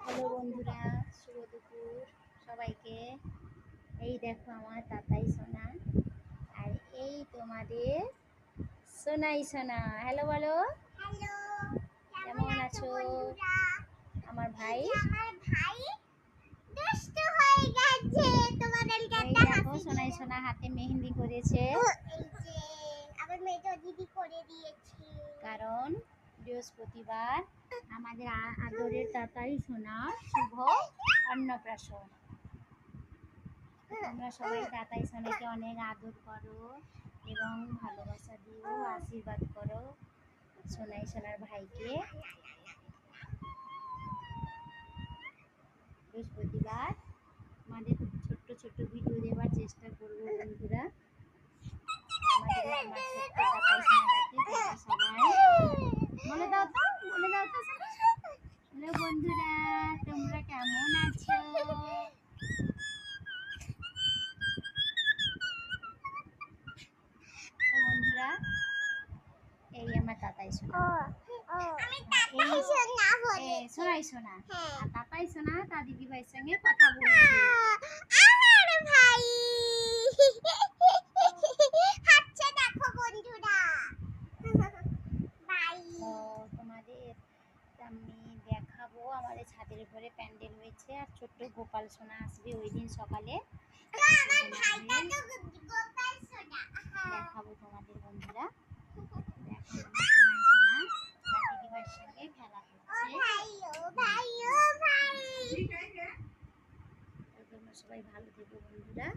Hello বন্ধুরা, শুভ দুপুর সবাইকে। এই দেখো আমার তাতাই সোনা, আর এই তোমাদের সোনাই সোনা। হ্যালো বলো, হ্যালো, কেমন আছো? আমার ভাই দুষ্টু হয়ে গেছে। তোমাদেরকে এই একটা দেখো হাসি সোনাই দিয়ে সোনা হাতে মেহেন্দি করেছে, এই যে আমার মেয়েটা দিদি করে দিয়েছে। কারণ বৃহস্পতিবার আমাদের আদরের তাতাই সোনা শুভ অন্নপ্রাশন। তোমরা সবাই তাতাই সোনাকে অনেক আদর করো এবং ভালোবাসা দিও, আশীর্বাদ করো সোনাই সোনার ভাইকে। বৃহস্পতিবার আমাদের ছোট্ট ছোট্ট ভিডিও দেওয়ার চেষ্টা করবো বন্ধুরা। আমার ছোট্ট তাতাই সোনাটাকে তোমরা সবাই বলে দাও তো, বলে দাও তো হ্যালো বন্ধুরা, তোমরা কেমন আছো? বন্ধুরা, এই আমার তাতাই সোনা, আমি সোনা বলি। সোনাই সোনা। হ্যাঁ। আর তাতাই সোনা তার দিদি ভাইয়ের সঙ্গে কথা বলছে। আমার ভাই হাঁটছে, দেখো বন্ধুরা। ভাই তো তোমাদের আমি দেখাবো, আমাদের ছাদের উপরে প্যান্ডেল হয়েছে আর ছোট্ট গোপাল সোনা আসবে ওই দিন সকালে। আমার ভাইটা তো গোপাল সোনা। দেখাবো তোমাদের বন্ধুরা। দেখো আমার সোনাই সোনা তার দিদি ভাইয়ের সঙ্গে খেলা করছে। ভাই তো তোমরা সবাই ভালো থেকো বন্ধুরা।